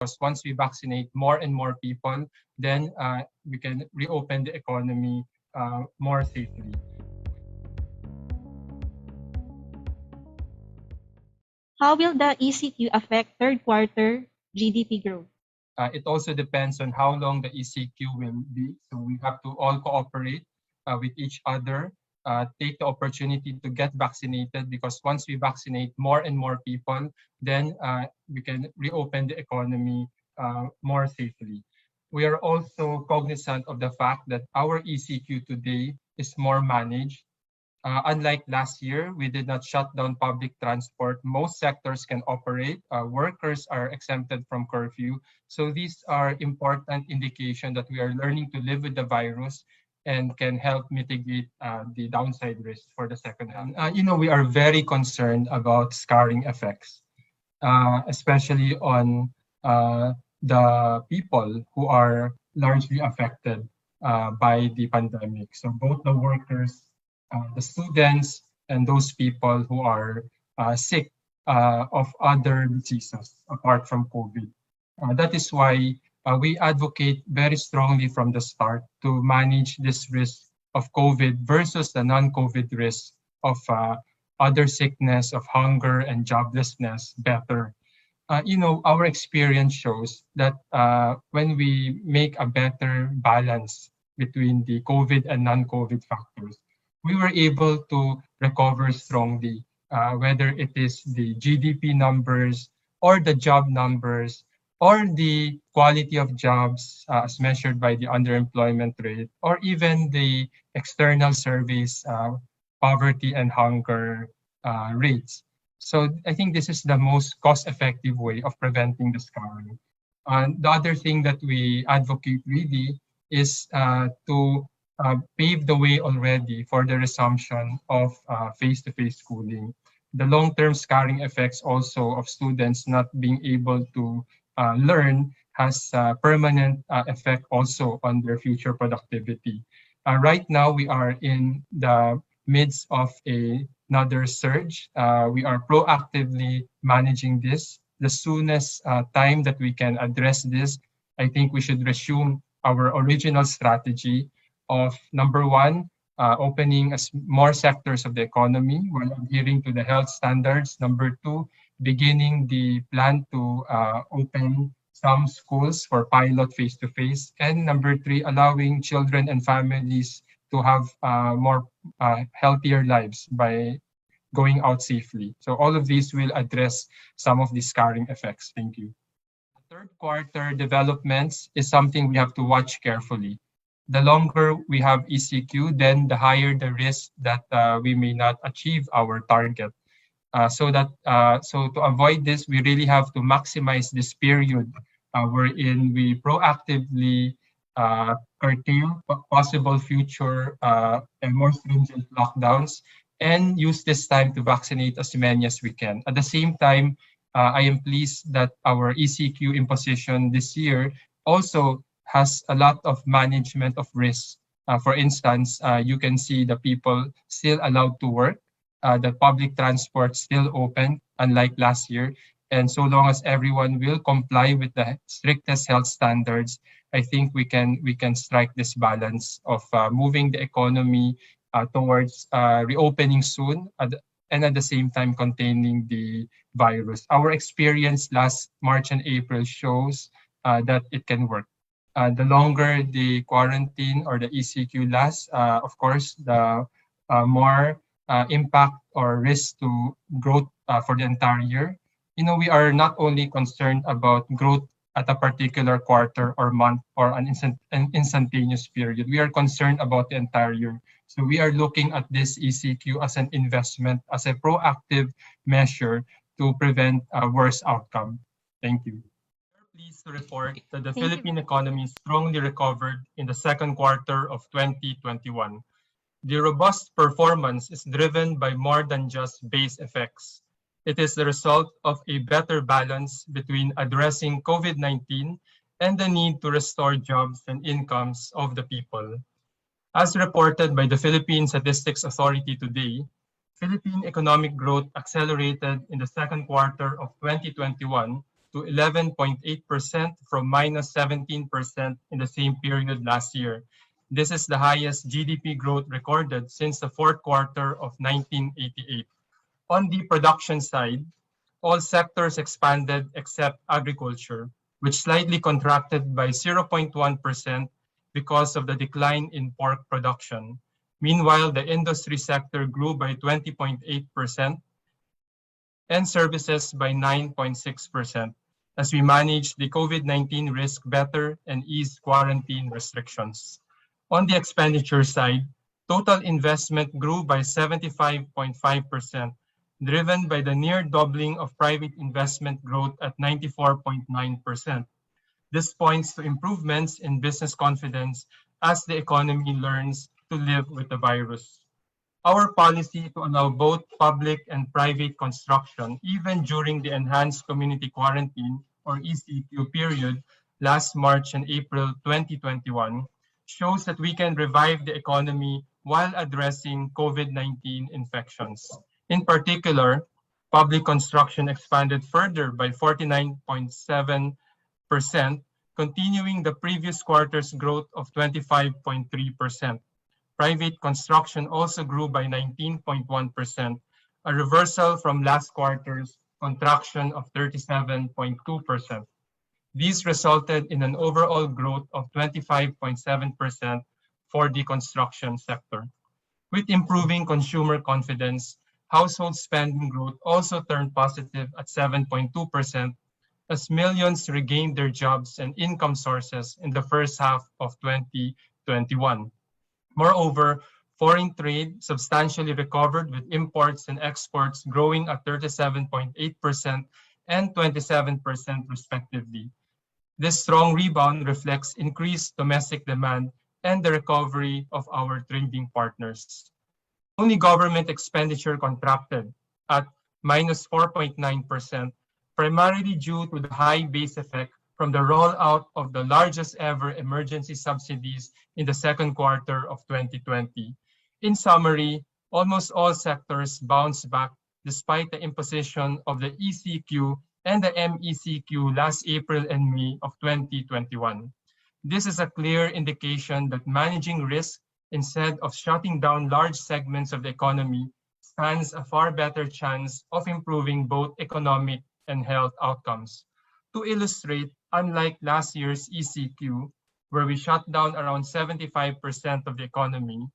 because once we vaccinate more and more people, then we can reopen the economy more safely. How will the ECQ affect third quarter GDP growth? It also depends on how long the ECQ will be. So we have to all cooperate with each other, take the opportunity to get vaccinated, because once we vaccinate more and more people, then we can reopen the economy more safely. We are also cognizant of the fact that our ECQ today is more managed. Unlike last year, we did not shut down public transport. Most sectors can operate. Workers are exempted from curfew. So these are important indication that we are learning to live with the virus and can help mitigate the downside risk for the second half. We are very concerned about scarring effects, especially on the people who are largely affected by the pandemic. So both the workers, the students, and those people who are sick of other diseases apart from COVID. That is why we advocate very strongly from the start to manage this risk of COVID versus the non-COVID risk of other sickness, of hunger and joblessness better. Our experience shows that when we make a better balance between the COVID and non-COVID factors, we were able to recover strongly, whether it is the GDP numbers or the job numbers or the quality of jobs as measured by the underemployment rate, or even the external surveys, poverty and hunger rates. So I think this is the most cost-effective way of preventing the scarring. The other thing that we advocate really is to paved the way already for the resumption of face-to-face schooling. The long-term scarring effects also of students not being able to learn has a permanent effect also on their future productivity. Right now, we are in the midst of another surge. We are proactively managing this. The soonest time that we can address this, I think we should resume our original strategy of number one, opening more sectors of the economy while adhering to the health standards. Number two, beginning the plan to open some schools for pilot face-to-face. And number three, allowing children and families to have more healthier lives by going out safely. So all of these will address some of the scarring effects. Thank you. Third quarter developments is something we have to watch carefully. The longer we have ECQ, then the higher the risk that we may not achieve our target. So to avoid this, we really have to maximize this period wherein we proactively curtail possible future and more stringent lockdowns and use this time to vaccinate as many as we can. At the same time, I am pleased that our ECQ imposition this year also has a lot of management of risks. For instance, you can see the people still allowed to work, the public transport still open, unlike last year. And so long as everyone will comply with the strictest health standards, I think we can strike this balance of moving the economy towards reopening soon and at the same time containing the virus. Our experience last March and April shows that it can work. The longer the quarantine or the ECQ lasts, of course, the more impact or risk to growth for the entire year. We are not only concerned about growth at a particular quarter or month or an instantaneous period. We are concerned about the entire year. So we are looking at this ECQ as an investment, as a proactive measure to prevent a worse outcome. Thank you. Pleased to report that the Philippine economy strongly recovered in the second quarter of 2021. The robust performance is driven by more than just base effects. It is the result of a better balance between addressing COVID-19 and the need to restore jobs and incomes of the people. As reported by the Philippine Statistics Authority today, Philippine economic growth accelerated in the second quarter of 2021 to 11.8% from minus 17% in the same period last year. This is the highest GDP growth recorded since the fourth quarter of 1988. On the production side, all sectors expanded except agriculture, which slightly contracted by 0.1% because of the decline in pork production. Meanwhile, the industry sector grew by 20.8% and services by 9.6% as we managed the COVID-19 risk better and eased quarantine restrictions. On the expenditure side, total investment grew by 75.5%, driven by the near doubling of private investment growth at 94.9%. This points to improvements in business confidence as the economy learns to live with the virus. Our policy to allow both public and private construction, even during the enhanced community quarantine or ECQ period last March and April 2021, shows that we can revive the economy while addressing COVID-19 infections. In particular, public construction expanded further by 49.7%, continuing the previous quarter's growth of 25.3%. Private construction also grew by 19.1%, a reversal from last quarter's contraction of 37.2%. These resulted in an overall growth of 25.7% for the construction sector. With improving consumer confidence, household spending growth also turned positive at 7.2% as millions regained their jobs and income sources in the first half of 2021. Moreover, foreign trade substantially recovered with imports and exports growing at 37.8% and 27% respectively. This strong rebound reflects increased domestic demand and the recovery of our trading partners. Only government expenditure contracted at minus 4.9%, primarily due to the high base effect from the rollout of the largest ever emergency subsidies in the second quarter of 2020. In summary, almost all sectors bounced back despite the imposition of the ECQ and the MECQ last April and May of 2021. This is a clear indication that managing risk instead of shutting down large segments of the economy stands a far better chance of improving both economic and health outcomes. To illustrate, unlike last year's ECQ, where we shut down around 75% of the economy,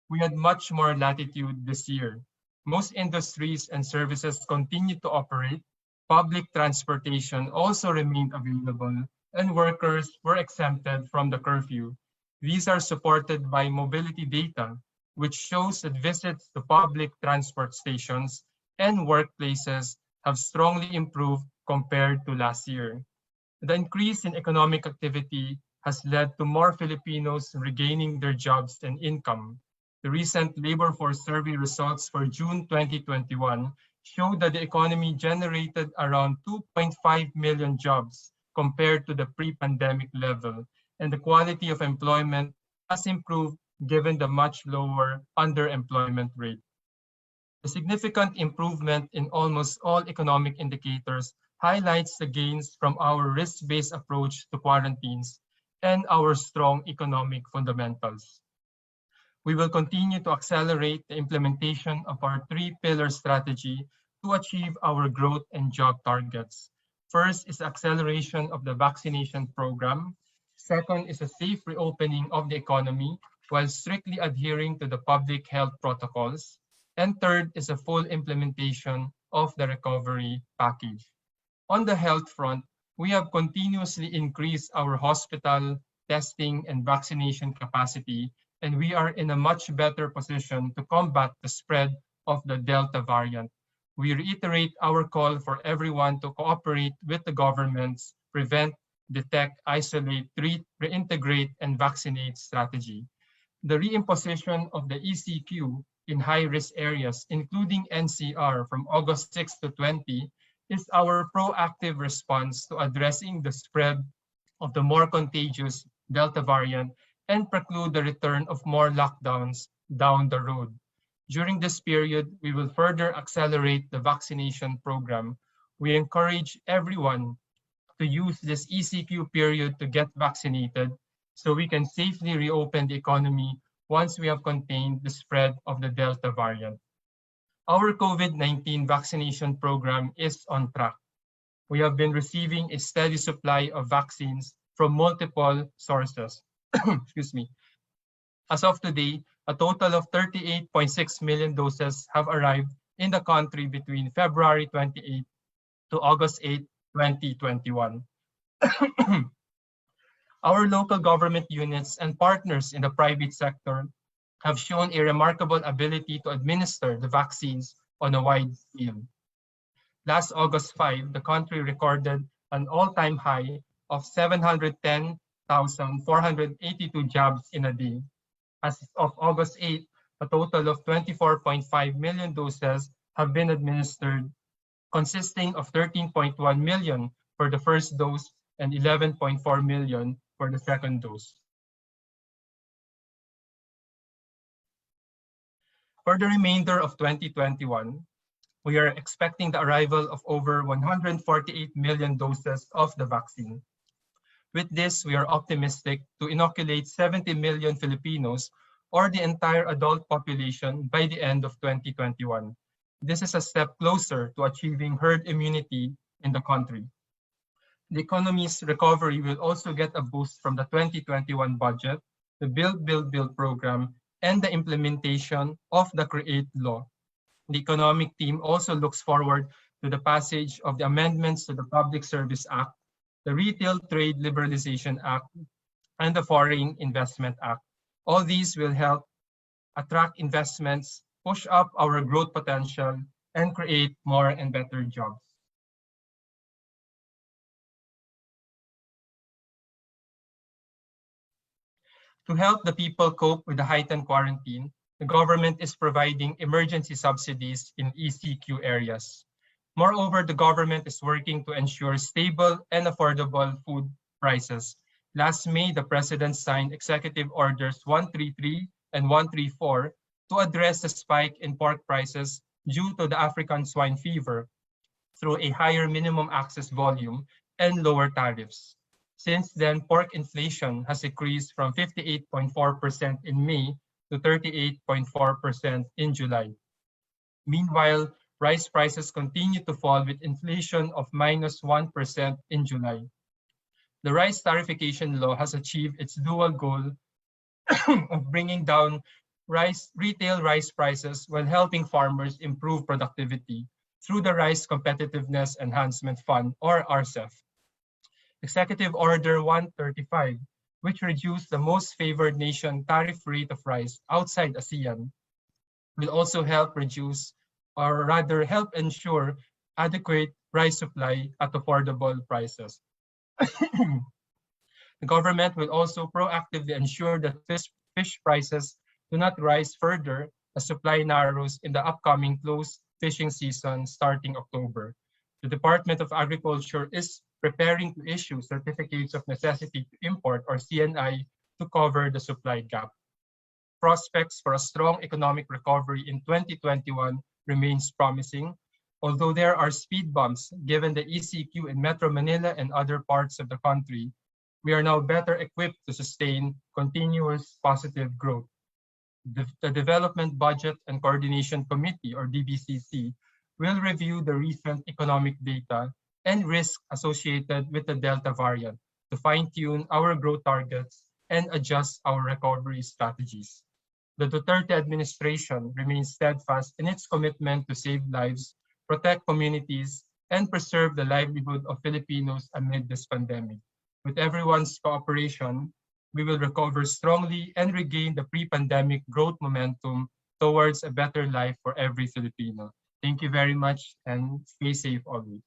we had much more latitude this year. Most industries and services continued to operate, public transportation also remained available, and workers were exempted from the curfew. These are supported by mobility data, which shows that visits to public transport stations and workplaces have strongly improved compared to last year. The increase in economic activity has led to more Filipinos regaining their jobs and income. The recent labor force survey results for June 2021 show that the economy generated around 2.5 million jobs compared to the pre-pandemic level, and the quality of employment has improved given the much lower underemployment rate. The significant improvement in almost all economic indicators highlights the gains from our risk-based approach to quarantines and our strong economic fundamentals. We will continue to accelerate the implementation of our three-pillar strategy to achieve our growth and job targets. First is acceleration of the vaccination program. Second is a safe reopening of the economy while strictly adhering to the public health protocols. And third is a full implementation of the recovery package. On the health front, we have continuously increased our hospital, testing, and vaccination capacity, and we are in a much better position to combat the spread of the Delta variant. We reiterate our call for everyone to cooperate with the government's prevent, detect, isolate, treat, reintegrate, and vaccinate strategy. The reimposition of the ECQ in high-risk areas, including NCR from August 6 to 20, is our proactive response to addressing the spread of the more contagious Delta variant and preclude the return of more lockdowns down the road. During this period, we will further accelerate the vaccination program. We encourage everyone to use this ECQ period to get vaccinated so we can safely reopen the economy once we have contained the spread of the Delta variant. Our COVID-19 vaccination program is on track. We have been receiving a steady supply of vaccines from multiple sources. Excuse me. As of today, a total of 38.6 million doses have arrived in the country between February 28 to August 8, 2021. Our local government units and partners in the private sector have shown a remarkable ability to administer the vaccines on a wide scale. Last August 5, the country recorded an all-time high of 710,482 jabs in a day. As of August 8, a total of 24.5 million doses have been administered, consisting of 13.1 million for the first dose and 11.4 million for the second dose. For the remainder of 2021, we are expecting the arrival of over 148 million doses of the vaccine. With this, we are optimistic to inoculate 70 million Filipinos, or the entire adult population, by the end of 2021. This is a step closer to achieving herd immunity in the country. The economy's recovery will also get a boost from the 2021 budget, the Build program, and the implementation of the CREATE law. The economic team also looks forward to the passage of the amendments to the Public Service Act, the Retail Trade Liberalization Act, and the Foreign Investment Act. All these will help attract investments, push up our growth potential, and create more and better jobs. To help the people cope with the heightened quarantine, the government is providing emergency subsidies in ECQ areas. Moreover, the government is working to ensure stable and affordable food prices. Last May, the President signed Executive Orders 133 and 134 to address the spike in pork prices due to the African swine fever through a higher minimum access volume and lower tariffs. Since then, pork inflation has increased from 58.4% in May to 38.4% in July. Meanwhile, rice prices continue to fall with inflation of -1% in July. The rice tariffication law has achieved its dual goal of bringing down retail rice prices while helping farmers improve productivity through the Rice Competitiveness Enhancement Fund, or RCEF. Executive Order 135, which reduced the most favored nation tariff rate of rice outside ASEAN, will also help reduce, or rather help ensure, adequate rice supply at affordable prices. The government will also proactively ensure that fish prices do not rise further as supply narrows in the upcoming close fishing season starting October. The Department of Agriculture is preparing to issue certificates of necessity to import, or CNI, to cover the supply gap. Prospects for a strong economic recovery in 2021 remains promising, although there are speed bumps given the ECQ in Metro Manila and other parts of the country. We are now better equipped to sustain continuous positive growth. The Development Budget and Coordination Committee, or DBCC, will review the recent economic data and risk associated with the Delta variant to fine-tune our growth targets and adjust our recovery strategies. The Duterte administration remains steadfast in its commitment to save lives, protect communities, and preserve the livelihood of Filipinos amid this pandemic. With everyone's cooperation, we will recover strongly and regain the pre-pandemic growth momentum towards a better life for every Filipino. Thank you very much and stay safe always.